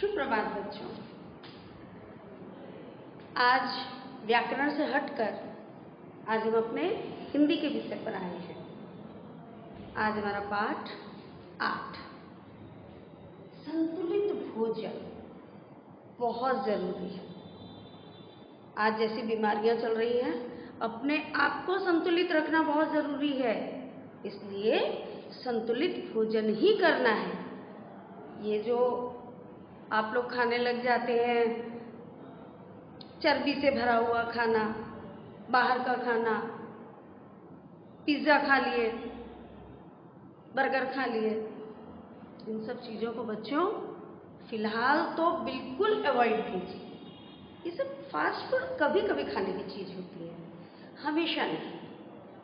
सुप्रभात बच्चों। आज व्याकरण से हटकर आज हम अपने हिंदी के विषय पर आए हैं। आज हमारा पाठ 8 संतुलित भोजन बहुत जरूरी है। आज जैसी बीमारियां चल रही हैं, अपने आप को संतुलित रखना बहुत जरूरी है। इसलिए संतुलित भोजन ही करना है। ये जो आप लोग खाने लग जाते हैं, चर्बी से भरा हुआ खाना, बाहर का खाना, पिज्ज़ा खा लिए, बर्गर खा लिए, इन सब चीज़ों को बच्चों फिलहाल तो बिल्कुल अवॉइड कीजिए। ये सब फास्ट फूड कभी कभी खाने की चीज़ होती है, हमेशा नहीं।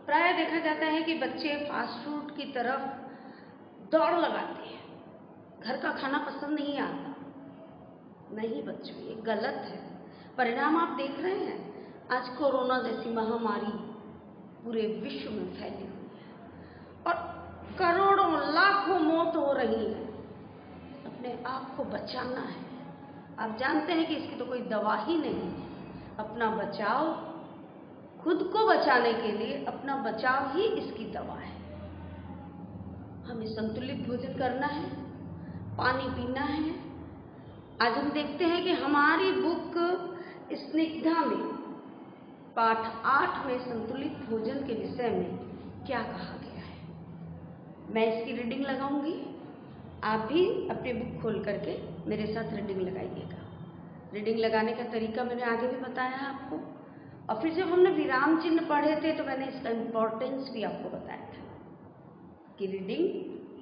प्राय देखा जाता है कि बच्चे फास्ट फूड की तरफ दौड़ लगाते हैं, घर का खाना पसंद नहीं आता। नहीं बच्चों, ये गलत है। परिणाम आप देख रहे हैं। आज कोरोना जैसी महामारी पूरे विश्व में फैली हुई है और करोड़ों लाखों मौत हो रही है। अपने आप को बचाना है। आप जानते हैं कि इसकी तो कोई दवा ही नहीं है। अपना बचाव, खुद को बचाने के लिए अपना बचाव ही इसकी दवा है। हमें संतुलित भोजन करना है, पानी पीना है। आज हम देखते हैं कि हमारी बुक स्निग्धा में पाठ 8 में संतुलित भोजन के विषय में क्या कहा गया है। मैं इसकी रीडिंग लगाऊंगी, आप भी अपनी बुक खोल करके मेरे साथ रीडिंग लगाइएगा। रीडिंग लगाने का तरीका मैंने आगे भी बताया है आपको, और फिर जब हमने विराम चिन्ह पढ़े थे तो मैंने इसका इम्पोर्टेंस भी आपको बताया था कि रीडिंग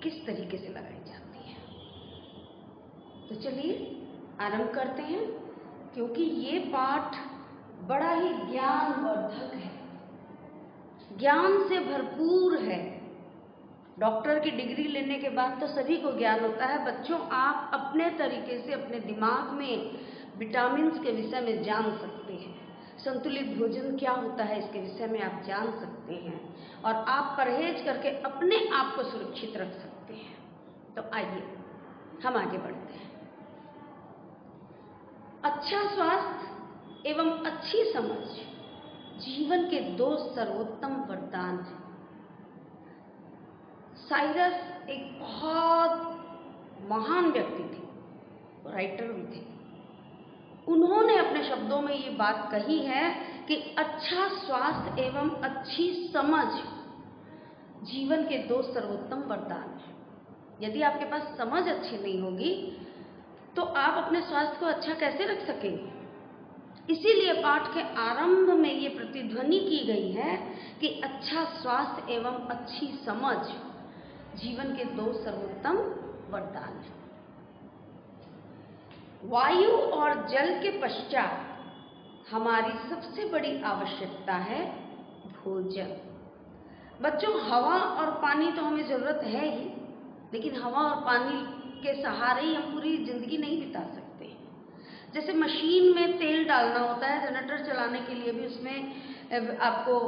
किस तरीके से लगाई जाती है। तो चलिए आरंभ करते हैं, क्योंकि ये पाठ बड़ा ही ज्ञानवर्धक है, ज्ञान से भरपूर है। डॉक्टर की डिग्री लेने के बाद तो सभी को ज्ञान होता है। बच्चों, आप अपने तरीके से अपने दिमाग में विटामिन्स के विषय में जान सकते हैं। संतुलित भोजन क्या होता है इसके विषय में आप जान सकते हैं, और आप परहेज करके अपने आप को सुरक्षित रख सकते हैं। तो आइए हम आगे बढ़ते हैं। अच्छा स्वास्थ्य एवं अच्छी समझ जीवन के 2 सर्वोत्तम वरदान हैं। साइरस एक बहुत महान व्यक्ति थे, राइटर भी थे। उन्होंने अपने शब्दों में ये बात कही है कि अच्छा स्वास्थ्य एवं अच्छी समझ जीवन के 2 सर्वोत्तम वरदान हैं। यदि आपके पास समझ अच्छी नहीं होगी तो आप अपने स्वास्थ्य को अच्छा कैसे रख सकेंगे। इसीलिए पाठ के आरंभ में ये प्रतिध्वनि की गई है कि अच्छा स्वास्थ्य एवं अच्छी समझ जीवन के 2 सर्वोत्तम वरदान हैं। वायु और जल के पश्चात हमारी सबसे बड़ी आवश्यकता है भोजन। बच्चों, हवा और पानी तो हमें जरूरत है ही, लेकिन हवा और पानी के सहारे ही हम पूरी जिंदगी नहीं बिता सकते। जैसे मशीन में तेल डालना होता है, जनरेटर चलाने के लिए भी उसमें आपको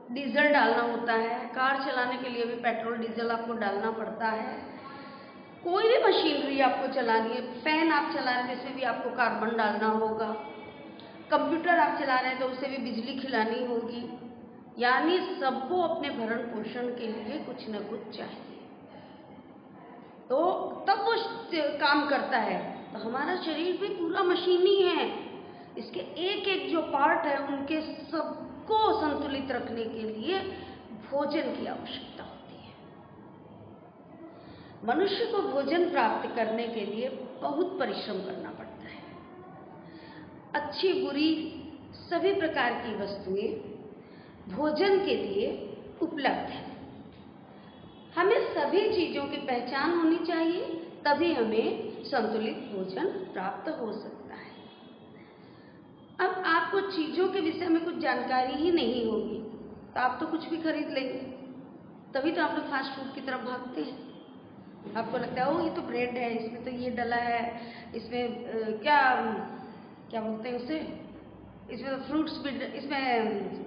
डीजल डालना होता है, कार चलाने के लिए भी पेट्रोल डीजल आपको डालना पड़ता है। कोई भी मशीनरी आपको चलानी है, फैन आप चला रहे हैं इसमें भी आपको कार्बन डालना होगा, कंप्यूटर आप चला रहे हैं तो उसे भी बिजली खिलानी होगी। यानी सबको अपने भरण पोषण के लिए कुछ न कुछ चाहिए, तो तब वो काम करता है। तो हमारा शरीर भी पूरा मशीन ही है। इसके एक एक जो पार्ट है उनके सबको संतुलित रखने के लिए भोजन की आवश्यकता होती है। मनुष्य को भोजन प्राप्त करने के लिए बहुत परिश्रम करना पड़ता है। अच्छी बुरी सभी प्रकार की वस्तुएं भोजन के लिए उपलब्ध है। हमें सभी चीजों की पहचान होनी चाहिए, तभी हमें संतुलित भोजन प्राप्त हो सकता है। अब आपको चीजों के विषय में कुछ जानकारी ही नहीं होगी तो आप तो कुछ भी खरीद लेंगे, तभी तो आप लोग फास्ट फूड की तरफ भागते हैं। आपको लगता है ओ ये तो ब्रेड है, इसमें तो ये डला है, इसमें क्या बोलते हैं उसे, इसमें तो फ्रूट्स भी, इसमें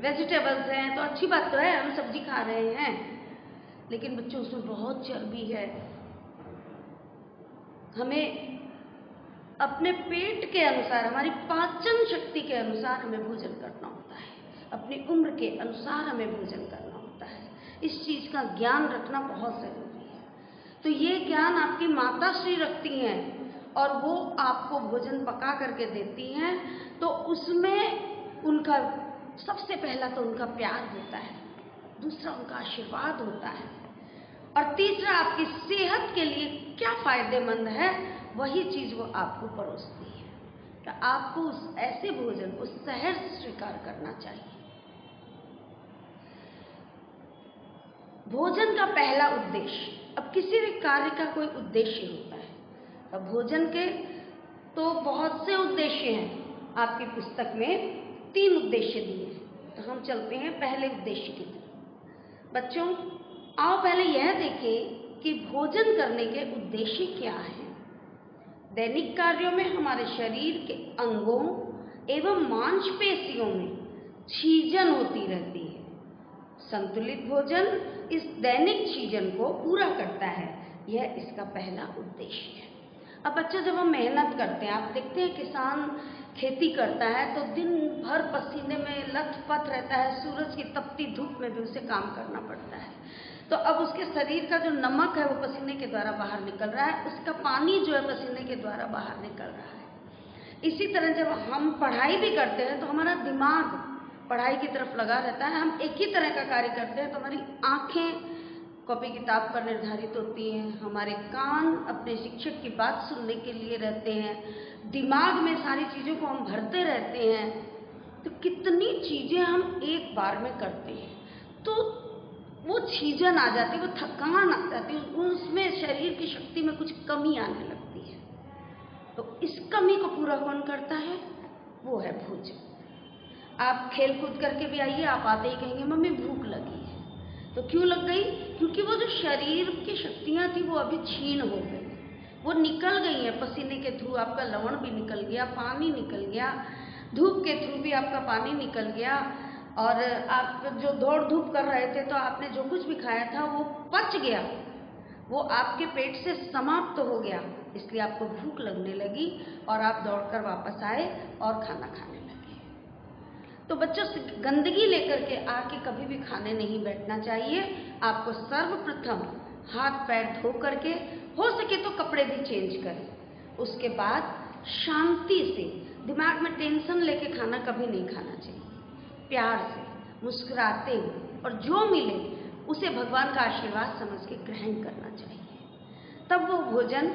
वेजिटेबल्स हैं, तो अच्छी बात तो है, हम सब्जी खा रहे हैं। लेकिन बच्चों, उसमें बहुत चर्बी है। हमें अपने पेट के अनुसार, हमारी पाचन शक्ति के अनुसार हमें भोजन करना होता है, अपनी उम्र के अनुसार हमें भोजन करना होता है। इस चीज का ज्ञान रखना बहुत जरूरी है। तो ये ज्ञान आपकी माता श्री रखती हैं और वो आपको भोजन पका करके देती हैं, तो उसमें उनका सबसे पहला तो उनका प्यार होता है, दूसरा उनका आशीर्वाद होता है, और तीसरा आपकी सेहत के लिए क्या फायदेमंद है वही चीज वो आपको परोसती है। तो आपको उस ऐसे भोजन को सहर्ष स्वीकार करना चाहिए। भोजन का पहला उद्देश्य, अब किसी भी कार्य का कोई उद्देश्य होता है। अब भोजन के तो बहुत से उद्देश्य हैं, आपकी पुस्तक में 3 उद्देश्य दिए हैं। तो हम चलते हैं पहले उद्देश्य की तरफ। बच्चों आओ पहले यह देखें कि भोजन करने के उद्देश्य क्या हैं। दैनिक कार्यों में हमारे शरीर के अंगों एवं मांसपेशियों में छीजन होती रहती है। संतुलित भोजन इस दैनिक छीजन को पूरा करता है, यह इसका पहला उद्देश्य है। अब बच्चों जब हम मेहनत करते हैं, आप देखते हैं किसान खेती करता है तो दिन भर पसीने में लथपथ रहता है, सूरज की तपती धूप में भी उसे काम करना पड़ता है। तो अब उसके शरीर का जो नमक है वो पसीने के द्वारा बाहर निकल रहा है, उसका पानी जो है पसीने के द्वारा बाहर निकल रहा है। इसी तरह जब हम पढ़ाई भी करते हैं तो हमारा दिमाग पढ़ाई की तरफ लगा रहता है, हम एक ही तरह का कार्य करते हैं तो हमारी आंखें कॉपी किताब पर निर्धारित होती हैं, हमारे कान अपने शिक्षक की बात सुनने के लिए रहते हैं, दिमाग में सारी चीज़ों को हम भरते रहते हैं। तो कितनी चीज़ें हम एक बार में करते हैं, तो वो छीजन आ जाती है, वो थकान आ जाती है, उसमें शरीर की शक्ति में कुछ कमी आने लगती है। तो इस कमी को पूरा कौन करता है? वो है भोजन। आप खेल कूद करके भी आइए, आप आते ही कहेंगे मम्मी भूख लगी है। तो क्यों लग गई? क्योंकि वो जो शरीर की शक्तियाँ थी वो अभी छीन हो गई, वो निकल गई हैं पसीने के थ्रू। आपका लवण भी निकल गया, पानी निकल गया, धूप के थ्रू भी आपका पानी निकल गया, और आप जो दौड़ धूप कर रहे थे तो आपने जो कुछ भी खाया था वो पच गया, वो आपके पेट से समाप्त हो गया, इसलिए आपको भूख लगने लगी और आप दौड़कर वापस आए और खाना खाने लगे। तो बच्चों गंदगी लेकर के आके कभी भी खाने नहीं बैठना चाहिए। आपको सर्वप्रथम हाथ पैर धो करके, हो सके तो कपड़े भी चेंज करें, उसके बाद शांति से, दिमाग में टेंशन लेके खाना कभी नहीं खाना चाहिए। प्यार से, मुस्कुराते हुए, और जो मिले उसे भगवान का आशीर्वाद समझ के ग्रहण करना चाहिए। तब वो भोजन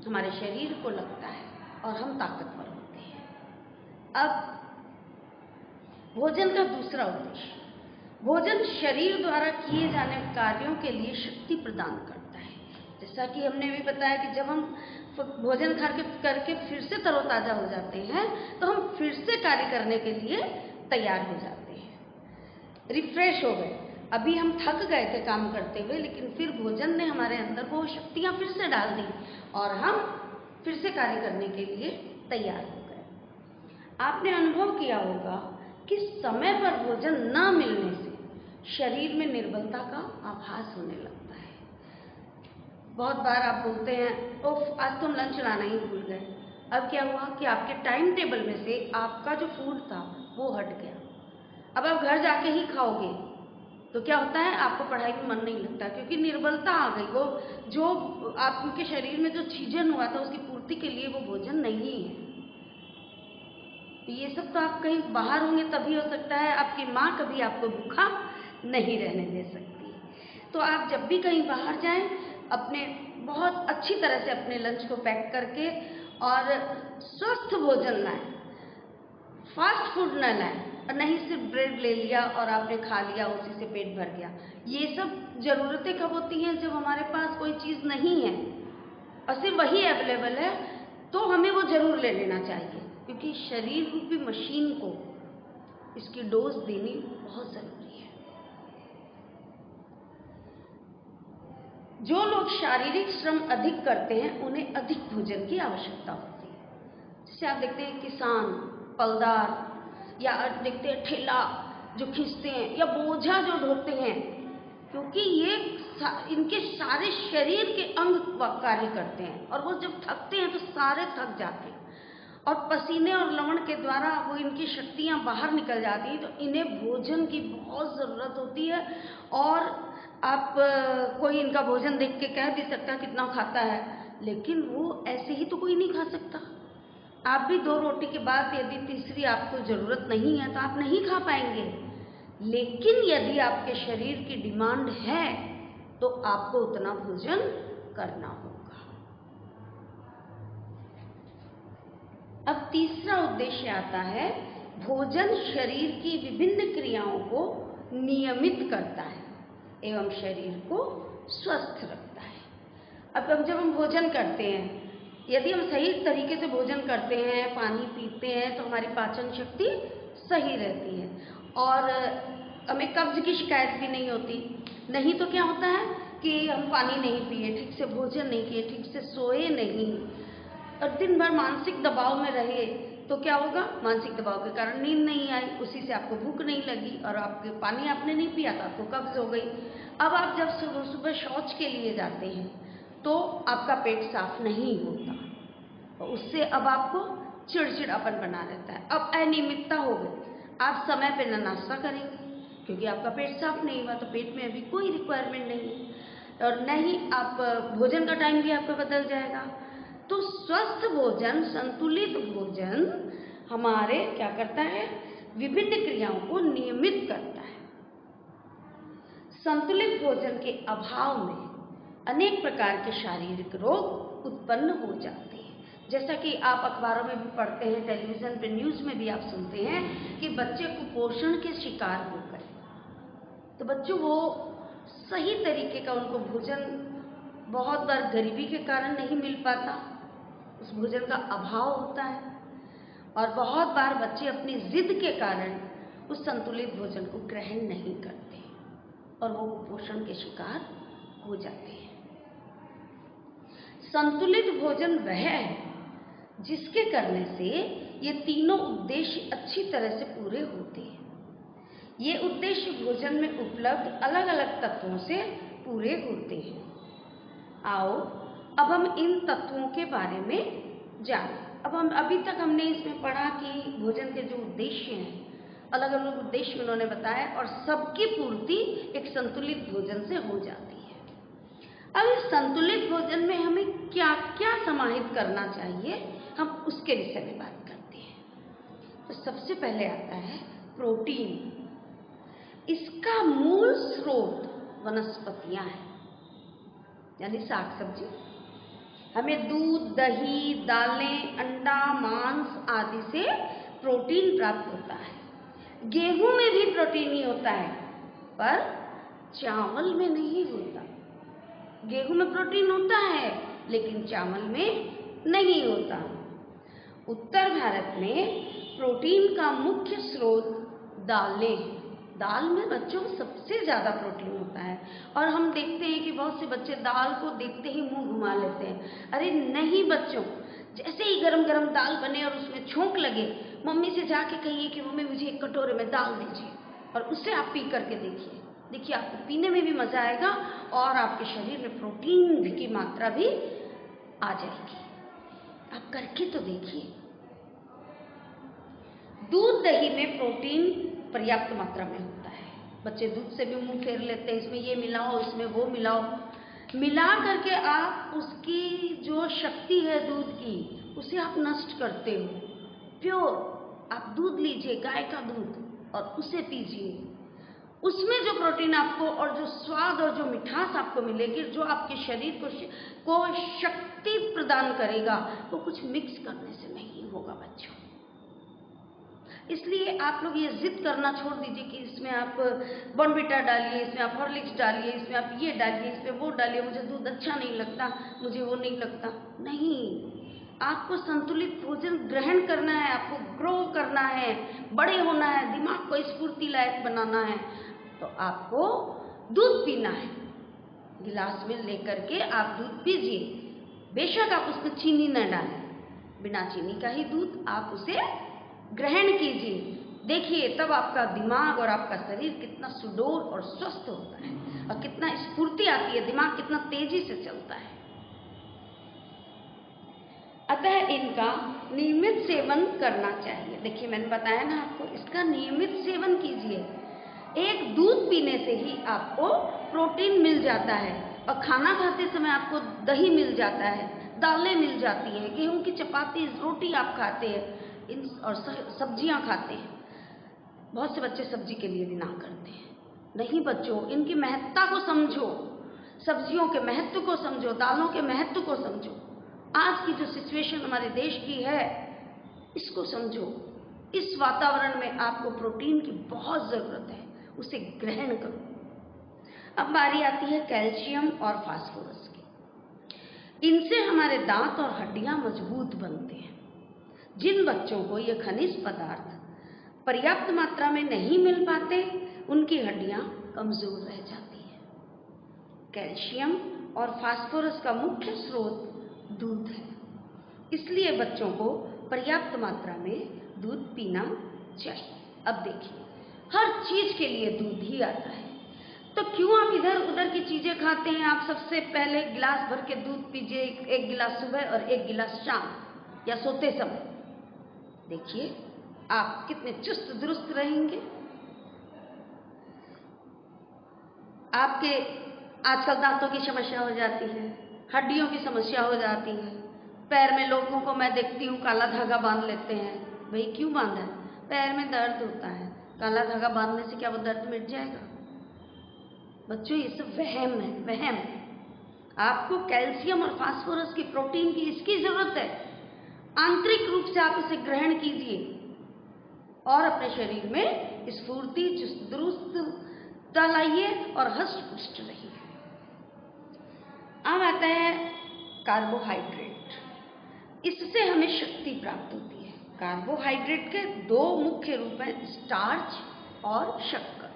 हमारे शरीर को लगता है और हम ताकतवर होते हैं। अब भोजन का दूसरा उद्देश्य, भोजन शरीर द्वारा किए जाने कार्यों के लिए शक्ति प्रदान करता है। जैसा कि हमने भी बताया कि जब हम भोजन करके फिर से तरोताजा हो जाते हैं तो हम फिर से कार्य करने के लिए तैयार हो जाते हैं, रिफ्रेश हो गए। अभी हम थक गए थे काम करते हुए, लेकिन फिर भोजन ने हमारे अंदर वो शक्तियाँ फिर से डाल दी और हम फिर से कार्य करने के लिए तैयार हो गए। आपने अनुभव किया होगा कि समय पर भोजन न मिलने से शरीर में निर्बलता का आभास होने लगता है। बहुत बार आप बोलते हैं ओफ आज तो हम लंच लाना ही भूल गए। अब क्या हुआ कि आपके टाइम टेबल में से आपका जो फूड था वो हट गया। अब आप घर जाके ही खाओगे तो क्या होता है, आपको पढ़ाई में मन नहीं लगता क्योंकि निर्बलता आ गई। वो जो आपके शरीर में जो छीजन हुआ था उसकी पूर्ति के लिए वो भोजन नहीं है। ये सब तो आप कहीं बाहर होंगे तभी हो सकता है, आपकी माँ कभी आपको भूखा नहीं रहने दे सकती। तो आप जब भी कहीं बाहर जाएं, अपने बहुत अच्छी तरह से अपने लंच को पैक करके और स्वस्थ भोजन लाएं, फास्ट फूड न लाएं, और नहीं सिर्फ ब्रेड ले लिया और आपने खा लिया, उसी से पेट भर गया। ये सब ज़रूरतें कब होती हैं? जब हमारे पास कोई चीज़ नहीं है और सिर्फ वही अवेलेबल है, तो हमें वो ज़रूर ले लेना चाहिए, क्योंकि शरीर रूपी मशीन को इसकी डोज देनी बहुत ज़रूरी है। जो लोग शारीरिक श्रम अधिक करते हैं उन्हें अधिक भोजन की आवश्यकता होती है। जैसे आप देखते हैं किसान, पलदार, या देखते हैं ठेला जो खींचते हैं या बोझा जो ढोते हैं, क्योंकि ये इनके सारे शरीर के अंग कार्य करते हैं और वो जब थकते हैं तो सारे थक जाते हैं। और पसीने और लवण के द्वारा वो इनकी शक्तियाँ बाहर निकल जाती हैं, तो इन्हें भोजन की बहुत ज़रूरत होती है। और आप कोई इनका भोजन देख के कह भी सकता है कितना खाता है, लेकिन वो ऐसे ही तो कोई नहीं खा सकता। आप भी 2 रोटी के बाद यदि तीसरी आपको ज़रूरत नहीं है तो आप नहीं खा पाएंगे। लेकिन यदि आपके शरीर की डिमांड है तो आपको उतना भोजन करना होगा। अब तीसरा उद्देश्य आता है, भोजन शरीर की विभिन्न क्रियाओं को नियमित करता है एवं शरीर को स्वस्थ रखता है। अब जब हम भोजन करते हैं, यदि हम सही तरीके से भोजन करते हैं, पानी पीते हैं, तो हमारी पाचन शक्ति सही रहती है और हमें कब्ज की शिकायत भी नहीं होती। नहीं तो क्या होता है कि हम पानी नहीं पिए, ठीक से भोजन नहीं किए, ठीक से सोए नहीं और दिन भर मानसिक दबाव में रहे तो क्या होगा, मानसिक दबाव के कारण नींद नहीं आई, उसी से आपको भूख नहीं लगी और आपके पानी आपने नहीं पिया तो आपको कब्ज हो गई। अब आप जब सुबह सुबह शौच के लिए जाते हैं तो आपका पेट साफ नहीं होता और उससे अब आपको चिड़चिड़ापन बना रहता है। अब अनियमितता हो गई, आप समय पे न नाश्ता करेंगे क्योंकि आपका पेट साफ नहीं हुआ, तो पेट में अभी कोई रिक्वायरमेंट नहीं है और न ही आप भोजन का टाइम भी आपका बदल जाएगा। तो स्वस्थ भोजन, संतुलित भोजन हमारे क्या करता है, विभिन्न क्रियाओं को नियमित करता है। संतुलित भोजन के अभाव में अनेक प्रकार के शारीरिक रोग उत्पन्न हो जाते हैं। जैसा कि आप अखबारों में भी पढ़ते हैं, टेलीविज़न पे न्यूज़ में भी आप सुनते हैं कि बच्चे कुपोषण के शिकार हो गए। तो बच्चों वो सही तरीके का उनको भोजन बहुत बार गरीबी के कारण नहीं मिल पाता, उस भोजन का अभाव होता है और बहुत बार बच्चे अपनी जिद के कारण उस संतुलित भोजन को ग्रहण नहीं करते और वो कुपोषण के शिकार हो जाते हैं। संतुलित भोजन वह है जिसके करने से ये तीनों उद्देश्य अच्छी तरह से पूरे होते हैं। ये उद्देश्य भोजन में उपलब्ध अलग अलग तत्वों से पूरे होते हैं। आओ अब हम इन तत्वों के बारे में जानें। अभी तक हमने इसमें पढ़ा कि भोजन के जो उद्देश्य हैं, अलग अलग उद्देश्य उन्होंने बताया और सबकी पूर्ति एक संतुलित भोजन से हो जाती है। अब इस संतुलित भोजन में हमें क्या क्या समाहित करना चाहिए, हम उसके विषय में बात करते हैं। तो सबसे पहले आता है प्रोटीन। इसका मूल स्रोत वनस्पतियां हैं, यानी साग सब्जी। हमें दूध, दही, दालें, अंडा, मांस आदि से प्रोटीन प्राप्त होता है। गेहूं में भी प्रोटीन ही होता है पर चावल में नहीं होता। गेहूं में प्रोटीन होता है लेकिन चावल में नहीं होता। उत्तर भारत में प्रोटीन का मुख्य स्रोत दालें हैं। दाल में बच्चों सबसे ज़्यादा प्रोटीन होता है और हम देखते हैं कि बहुत से बच्चे दाल को देखते ही मुंह घुमा लेते हैं। अरे नहीं बच्चों, जैसे ही गरम गरम दाल बने और उसमें छोंक लगे, मम्मी से जाके कहिए कि मम्मी मुझे एक कटोरे में दाल दीजिए और उससे आप पी करके देखिए आपको पीने में भी मज़ा आएगा और आपके शरीर में प्रोटीन की मात्रा भी आ जाएगी। आप करके तो देखिए। दूध, दही में प्रोटीन पर्याप्त मात्रा में होता है। बच्चे दूध से भी मुंह फेर लेते हैं, इसमें ये मिलाओ, इसमें वो मिलाओ, मिला करके आप उसकी जो शक्ति है दूध की, उसे आप नष्ट करते हो। प्योर आप दूध लीजिए, गाय का दूध, और उसे पीजिए। उसमें जो प्रोटीन आपको और जो स्वाद और जो मिठास आपको मिलेगी, जो आपके शरीर को शक्ति प्रदान करेगा, वो कुछ मिक्स करने से नहीं होगा बच्चों। इसलिए आप लोग ये जिद करना छोड़ दीजिए कि इसमें आप बॉर्नविटा डालिए, इसमें आप हॉर्लिक्स डालिए, इसमें आप ये डालिए, इसमें वो डालिए, मुझे दूध अच्छा नहीं लगता, मुझे वो नहीं लगता। नहीं, आपको संतुलित भोजन ग्रहण करना है, आपको ग्रो करना है, बड़े होना है, दिमाग को स्फूर्ति लायक बनाना है, तो आपको दूध पीना है। गिलास में लेकर के आप दूध पीजिए। बेशक आप उसमें चीनी न डालें, बिना चीनी का ही दूध आप उसे ग्रहण कीजिए। देखिए तब आपका दिमाग और आपका शरीर कितना सुडौल और स्वस्थ होता है और कितना स्फूर्ति आती है, दिमाग कितना तेजी से चलता है। अतः इनका नियमित सेवन करना चाहिए। देखिए मैंने बताया ना आपको, इसका नियमित सेवन कीजिए। एक दूध पीने से ही आपको प्रोटीन मिल जाता है, और खाना खाते समय आपको दही मिल जाता है, दालें मिल जाती हैं, गेहूं की चपाती रोटी आप खाते हैं और सब्जियां खाते हैं। बहुत से बच्चे सब्जी के लिए भी ना करते हैं। नहीं बच्चों, इनकी महत्ता को समझो, सब्जियों के महत्व को समझो, दालों के महत्व को समझो। आज की जो सिचुएशन हमारे देश की है इसको समझो। इस वातावरण में आपको प्रोटीन की बहुत ज़रूरत है, उसे ग्रहण करो। अब बारी आती है कैल्शियम और फास्फोरस की। इनसे हमारे दांत और हड्डियां मजबूत बनते हैं। जिन बच्चों को ये खनिज पदार्थ पर्याप्त मात्रा में नहीं मिल पाते, उनकी हड्डियां कमजोर रह जाती हैं। कैल्शियम और फास्फोरस का मुख्य स्रोत दूध है, इसलिए बच्चों को पर्याप्त मात्रा में दूध पीना चाहिए। अब देखिए, हर चीज के लिए दूध ही आता है, तो क्यों आप इधर उधर की चीजें खाते हैं? आप सबसे पहले गिलास भर के दूध पीजिए, एक गिलास सुबह और एक गिलास शाम या सोते समय। देखिए आप कितने चुस्त दुरुस्त रहेंगे। आपके आजकल दांतों की समस्या हो जाती है, हड्डियों की समस्या हो जाती है। पैर में लोगों को मैं देखती हूँ काला धागा बांध लेते हैं। भाई क्यों बांधा है? पैर में दर्द होता है, काला धागा बांधने से क्या वो दर्द मिट जाएगा? बच्चों ये सब वहम है, वहम। आपको कैल्शियम और फास्फोरस की, प्रोटीन की इसकी जरूरत है। आंतरिक रूप से आप इसे ग्रहण कीजिए और अपने शरीर में स्फूर्ति, चुस्त दुरुस्तता लाइए और हष्ट पुष्ट रहिए। अब आता है कार्बोहाइड्रेट। इससे हमें शक्ति प्राप्त होती है। कार्बोहाइड्रेट के दो मुख्य रूप हैं, स्टार्च और शक्कर।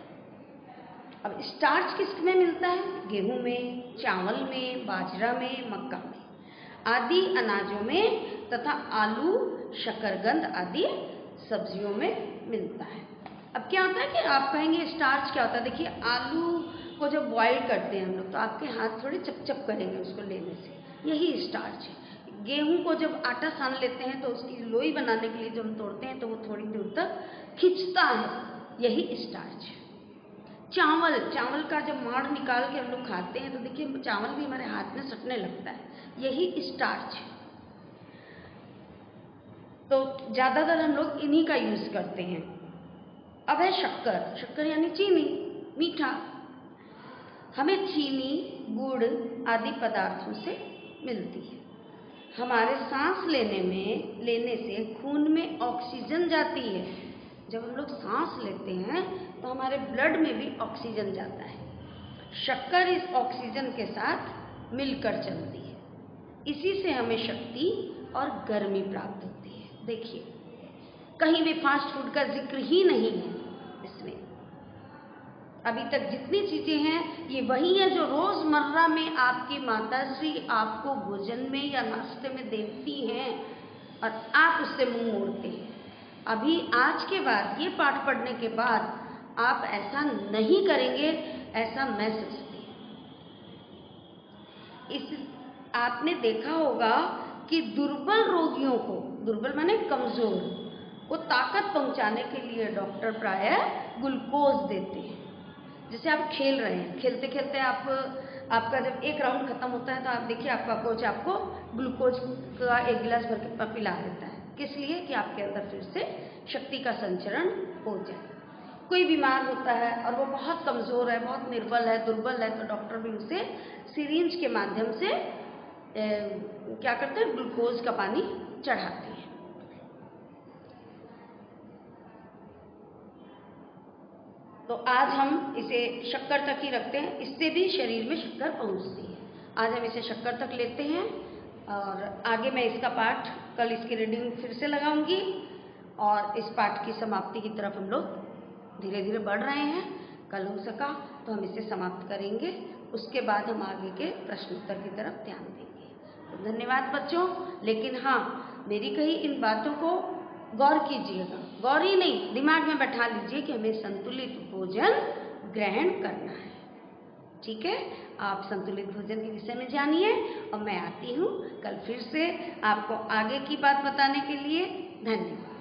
अब स्टार्च किस में मिलता है? गेहूं में, चावल में, बाजरा में, मक्का में आदि अनाजों में, तथा आलू, शकरकंद आदि सब्जियों में मिलता है। अब क्या होता है कि आप कहेंगे स्टार्च क्या होता है? देखिए आलू को जब बॉईल करते हैं हम लोग, तो आपके हाथ थोड़े चपचप करेंगे उसको लेने से, यही स्टार्च है। गेहूं को जब आटा सान लेते हैं तो उसकी लोई बनाने के लिए जब हम तोड़ते हैं तो वो थोड़ी दूर तक खिंचता है, यही स्टार्च है। चावल का जब माड़ निकाल के हम लोग खाते हैं तो देखिए चावल भी हमारे हाथ में सटने लगता है, यही स्टार्च है। तो ज्यादातर हम लोग इन्हीं का यूज करते हैं। अब है शक्कर। शक्कर यानी चीनी, मीठा। हमें चीनी, गुड़ आदि पदार्थों से मिलती है। हमारे सांस लेने से खून में ऑक्सीजन जाती है। जब हम लोग सांस लेते हैं तो हमारे ब्लड में भी ऑक्सीजन जाता है। शक्कर इस ऑक्सीजन के साथ मिलकर चलती है, इसी से हमें शक्ति और गर्मी प्राप्त होती है। देखिए कहीं भी फास्ट फूड का जिक्र ही नहीं है इसमें। अभी तक जितनी चीजें हैं ये वही है जो रोजमर्रा में आपकी माताश्री आपको भोजन में या नाश्ते में देती हैं और आप उससे मुंह मोड़ते हैं। अभी आज के बाद, ये पाठ पढ़ने के बाद आप ऐसा नहीं करेंगे, ऐसा मैं सोचती हूँ। आपने देखा होगा कि दुर्बल रोगियों को, दुर्बल माने कमजोर, को ताकत पहुंचाने के लिए डॉक्टर प्रायः ग्लूकोज देते हैं। जैसे आप खेल रहे हैं, खेलते खेलते आपका जब एक राउंड खत्म होता है तो आप देखिए आपका कोच आपको ग्लूकोज का एक गिलास भर के पिला देता है। किस लिए? कि आपके अंदर फिर से शक्ति का संचरण हो जाए। कोई बीमार होता है और वो बहुत कमजोर है, बहुत निर्बल है, दुर्बल है, तो डॉक्टर भी उसे सिरिंज के माध्यम से क्या करते हैं? ग्लूकोज का पानी चढ़ाते हैं। तो आज हम इसे शक्कर तक ही रखते हैं, इससे भी शरीर में शक्कर पहुंचती है। आज हम इसे शक्कर तक लेते हैं और आगे मैं इसका पाठ, कल इसकी रीडिंग फिर से लगाऊंगी और इस पाठ की समाप्ति की तरफ हम लोग धीरे धीरे बढ़ रहे हैं। कल हो सका तो हम इसे समाप्त करेंगे, उसके बाद हम आगे के प्रश्न उत्तर की तरफ ध्यान देंगे। तो धन्यवाद बच्चों। लेकिन हाँ, मेरी कही इन बातों को गौर कीजिएगा, गौर ही नहीं, दिमाग में बैठा लीजिए कि हमें संतुलित भोजन ग्रहण करना है। ठीक है, आप संतुलित भोजन के विषय में जानिए और मैं आती हूँ कल फिर से आपको आगे की बात बताने के लिए। धन्यवाद।